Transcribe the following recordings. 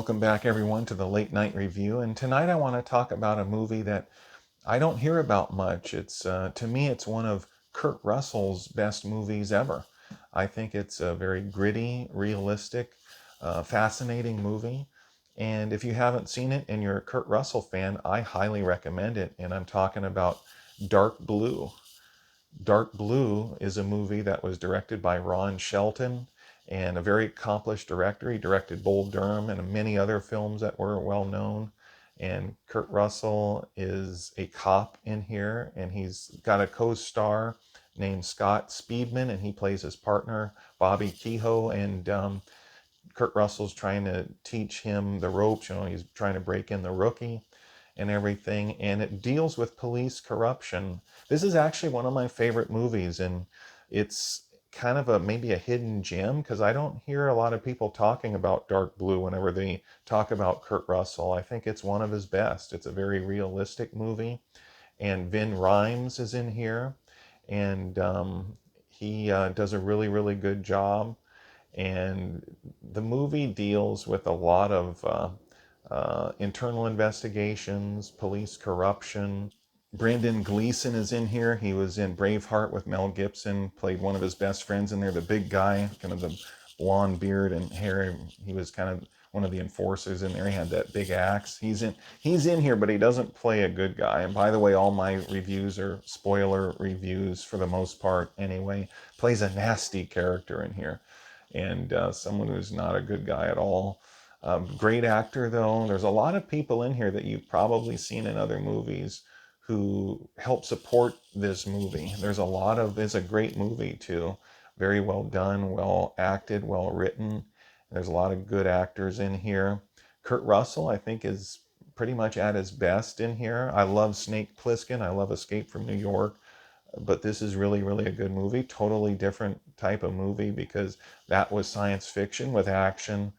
Welcome back, everyone, to the Late Night Review. And tonight I want to talk about a movie that I don't hear about much. To me, it's one of Kurt Russell's best movies ever. I think it's a very gritty, realistic, fascinating movie. And if you haven't seen it and you're a Kurt Russell fan, I highly recommend it. And I'm talking about Dark Blue. Dark Blue is a movie that was directed by Ron Shelton, and a very accomplished director. He directed Bull Durham and many other films that were well known. And Kurt Russell is a cop in here, and he's got a co-star named Scott Speedman, and he plays his partner Bobby Kehoe. And Kurt Russell's trying to teach him the ropes. He's trying to break in the rookie and everything. And it deals with police corruption. This is actually one of my favorite movies, and it's kind of maybe a hidden gem because I don't hear a lot of people talking about Dark Blue whenever they talk about Kurt Russell. I think it's one of his best. It's a very realistic movie, and Vin Rhames is in here, and he does a really, really good job. And the movie deals with a lot of internal investigations, police corruption. Brendan Gleeson is in here. He was in Braveheart with Mel Gibson, played one of his best friends in there, the big guy, kind of the blonde beard and hair. He was kind of one of the enforcers in there. He had that big axe. He's in here, but he doesn't play a good guy. And by the way, all my reviews are spoiler reviews for the most part anyway. Plays a nasty character in here, and someone who's not a good guy at all. Great actor, though. There's a lot of people in here that you've probably seen in other movies who help support this movie. It's a great movie, too. Very well done, well acted, well written. There's a lot of good actors in here. Kurt Russell, I think, is pretty much at his best in here. I love Snake Plissken. I love Escape from New York. But this is really, really a good movie. Totally different type of movie because that was science fiction with action,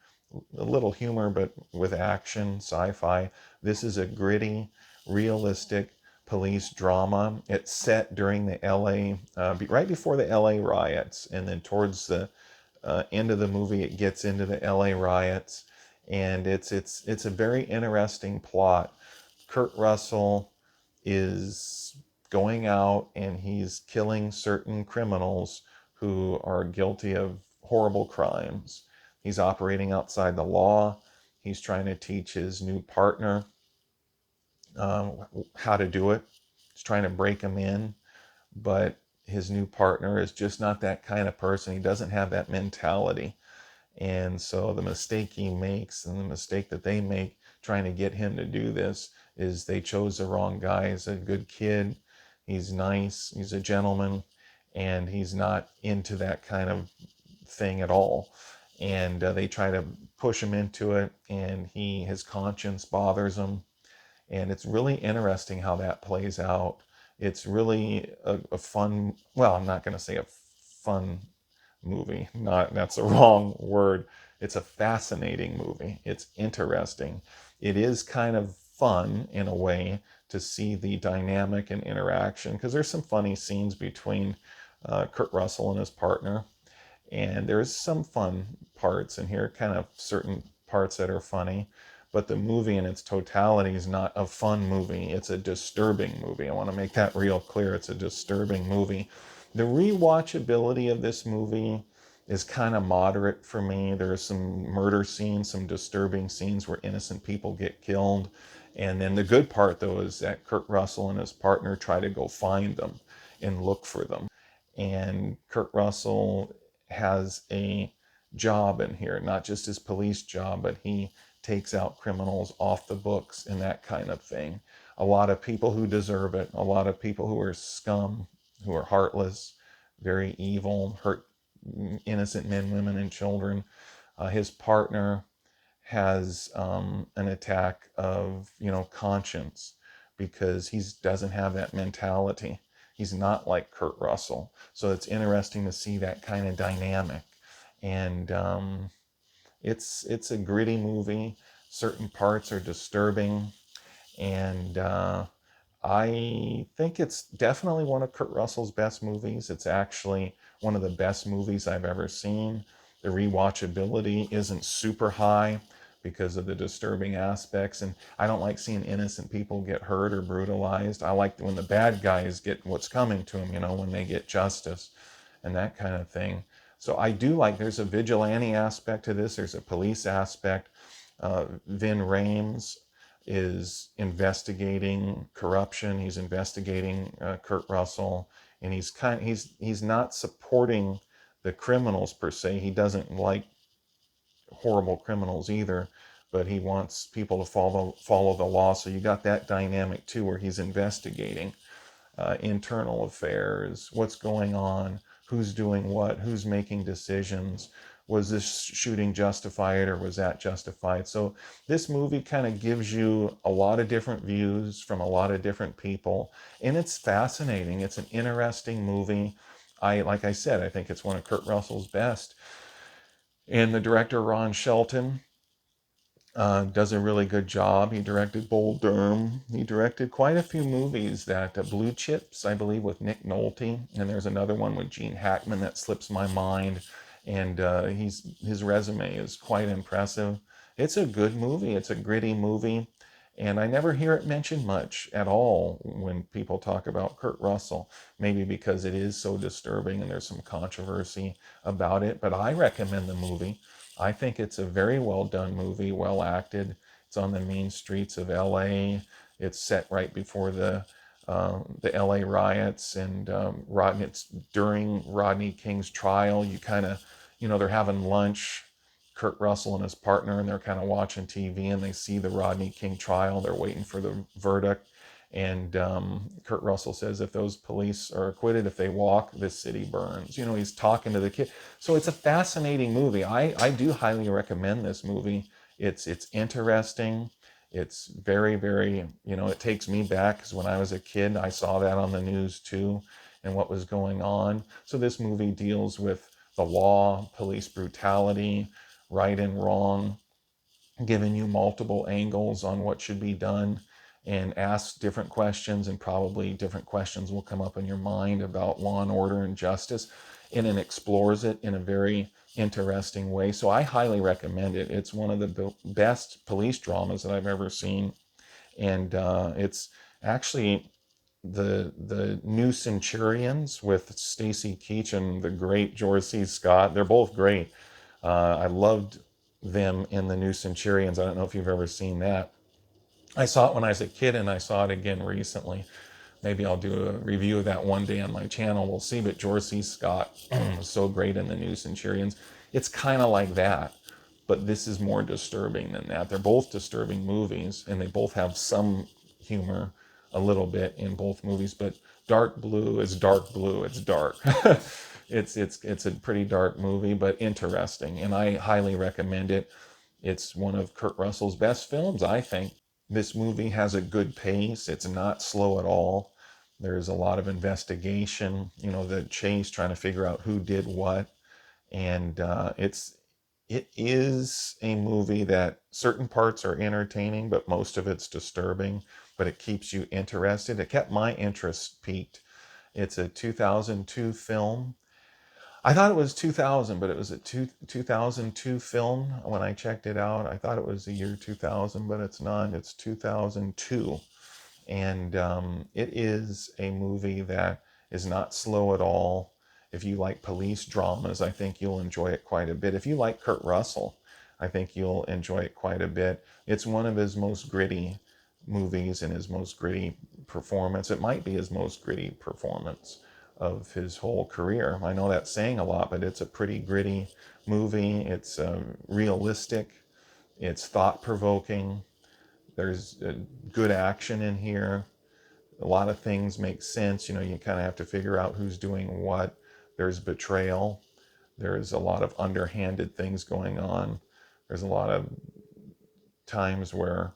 a little humor, but with action, sci-fi. This is a gritty, realistic police drama. It's set during the LA, right before the LA riots, and then towards the end of the movie, it gets into the LA riots, and it's a very interesting plot. Kurt Russell is going out and he's killing certain criminals who are guilty of horrible crimes. He's operating outside the law. He's trying to teach his new partner how to do it. He's trying to break him in, but his new partner is just not that kind of person. He doesn't have that mentality. And so the mistake he makes and the mistake that they make trying to get him to do this is they chose the wrong guy. He's a good kid. He's nice. He's a gentleman. And he's not into that kind of thing at all. And they try to push him into it, and his conscience bothers him. And it's really interesting how that plays out. It's really a fun, well, I'm not going to say a fun movie. Not That's the wrong word. It's a fascinating movie. It's interesting. It is kind of fun in a way to see the dynamic and interaction because there's some funny scenes between Kurt Russell and his partner, and there's some fun parts in here, kind of certain parts that are funny. But the movie in its totality is not a fun movie. It's a disturbing movie. I want to make that real clear. It's a disturbing movie. The rewatchability of this movie is kind of moderate for me. There's some murder scenes, some disturbing scenes where innocent people get killed. And then the good part, though, is that Kurt Russell and his partner try to go find them and look for them. And Kurt Russell has a job in here, not just his police job, but he takes out criminals off the books and that kind of thing. A lot of people who deserve it, a lot of people who are scum, who are heartless, very evil, hurt innocent men, women, and children. His partner has an attack of, conscience because he doesn't have that mentality. He's not like Kurt Russell. So it's interesting to see that kind of dynamic. And it's a gritty movie. Certain parts are disturbing, and I think it's definitely one of Kurt Russell's best movies. It's actually one of the best movies I've ever seen. The rewatchability isn't super high, because of the disturbing aspects. And I don't like seeing innocent people get hurt or brutalized. I like when the bad guys get what's coming to them, when they get justice and that kind of thing. So I do like, there's a vigilante aspect to this, there's a police aspect. Vin Rames is investigating corruption. He's investigating Kurt Russell, and he's not supporting the criminals per se. He doesn't like horrible criminals either, but he wants people to follow the law. So you got that dynamic too, where he's investigating internal affairs, what's going on, who's doing what, who's making decisions. Was this shooting justified or was that justified? So this movie kind of gives you a lot of different views from a lot of different people, and it's fascinating. It's an interesting movie. Like I said, I think it's one of Kurt Russell's best. And the director, Ron Shelton, does a really good job. He directed Bull Durham. He directed quite a few movies that Blue Chips, I believe, with Nick Nolte, and there's another one with Gene Hackman that slips my mind. And his resume is quite impressive. It's a good movie. It's a gritty movie, and I never hear it mentioned much at all when people talk about Kurt Russell. Maybe because it is so disturbing and there's some controversy about it. But I recommend the movie. I think it's a very well done movie, well acted. It's on the mean streets of LA. It's set right before the LA riots, and it's during Rodney King's trial. You kind of, they're having lunch, Kurt Russell and his partner, and they're kind of watching TV, and they see the Rodney King trial. They're waiting for the verdict. And Kurt Russell says, if those police are acquitted, if they walk, this city burns. He's talking to the kid. So it's a fascinating movie. I do highly recommend this movie. It's interesting. It's very, very, it takes me back, because when I was a kid, I saw that on the news too, and what was going on. So this movie deals with the law, police brutality, right and wrong, giving you multiple angles on what should be done, and asks different questions, and probably different questions will come up in your mind about law and order and justice, and it explores it in a very interesting way. So I highly recommend it. It's one of the best police dramas that I've ever seen, and it's actually the New Centurions with Stacy Keach and the great George C. Scott. They're both great. I loved them in the New Centurions. I don't know if you've ever seen that. I saw it when I was a kid, and I saw it again recently. Maybe I'll do a review of that one day on my channel. We'll see. But George C. Scott was so great in the New Centurions. It's kind of like that, but this is more disturbing than that. They're both disturbing movies, and they both have some humor a little bit in both movies. But Dark Blue is dark blue. It's dark. It's a pretty dark movie, but interesting, and I highly recommend it. It's one of Kurt Russell's best films, I think. This movie has a good pace. It's not slow at all. There's a lot of investigation, the chase, trying to figure out who did what. And it is a movie that certain parts are entertaining, but most of it's disturbing, but it keeps you interested. It kept my interest peaked. It's a 2002 film. I thought it was 2000, but it was a 2002 film when I checked it out. I thought it was the year 2000, but it's not. It's 2002. And it is a movie that is not slow at all. If you like police dramas, I think you'll enjoy it quite a bit. If you like Kurt Russell, I think you'll enjoy it quite a bit. It's one of his most gritty movies and his most gritty performance. It might be his most gritty performance of his whole career. I know that's saying a lot, but it's a pretty gritty movie. It's realistic. It's thought-provoking. There's good action in here. A lot of things make sense. You kind of have to figure out who's doing what. There's betrayal. There's a lot of underhanded things going on. There's a lot of times where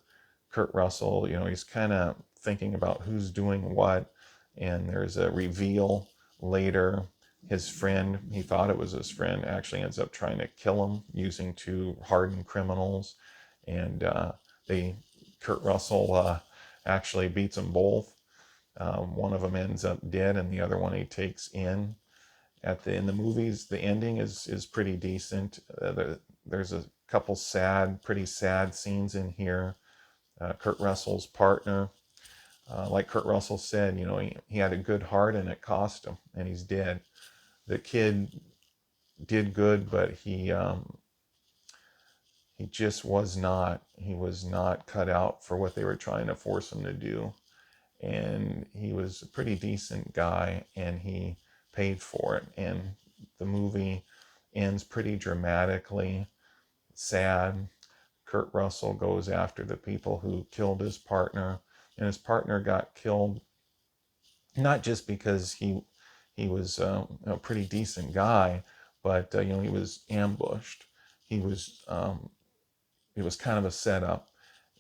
Kurt Russell, he's kind of thinking about who's doing what, and there's a reveal later. His friend, he thought it was his friend, actually ends up trying to kill him using two hardened criminals, and Kurt Russell actually beats them both. One of them ends up dead, and the other one he takes in. In the movies, the ending is pretty decent. There's a couple pretty sad scenes in here. Kurt Russell's partner, like Kurt Russell said, he had a good heart and it cost him, and he's dead. The kid did good, but he just was not cut out for what they were trying to force him to do. And he was a pretty decent guy, and he paid for it. And the movie ends pretty dramatically, sad. Kurt Russell goes after the people who killed his partner, and his partner got killed not just because he was a pretty decent guy, but he was ambushed. He was it was kind of a setup,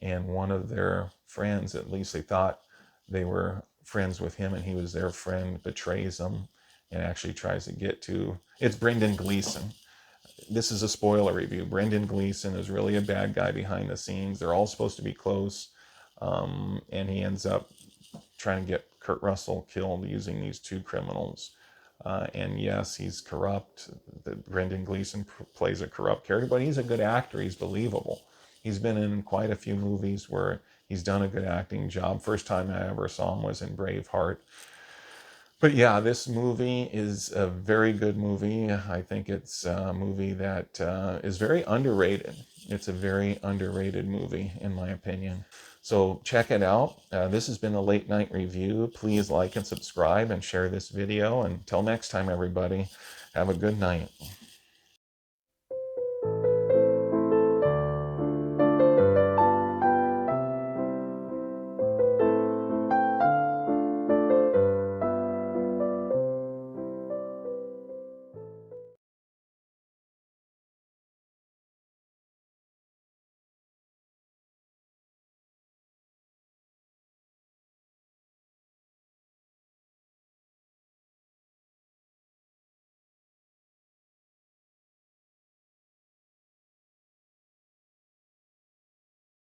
and one of their friends, at least they thought they were friends with him, and he was their friend, betrays them and actually tries to get to. It's Brendan Gleeson. This is a spoiler review. Brendan Gleeson is really a bad guy behind the scenes. They're all supposed to be close, and he ends up trying to get Kurt Russell killed using these two criminals. And yes, he's corrupt. Brendan Gleeson plays a corrupt character, but he's a good actor. He's believable. He's been in quite a few movies where he's done a good acting job. First time I ever saw him was in Braveheart. But yeah, this movie is a very good movie. I think it's a movie that is very underrated. It's a very underrated movie, in my opinion. So check it out. This has been a late night review. Please like and subscribe and share this video. Until next time, everybody, have a good night.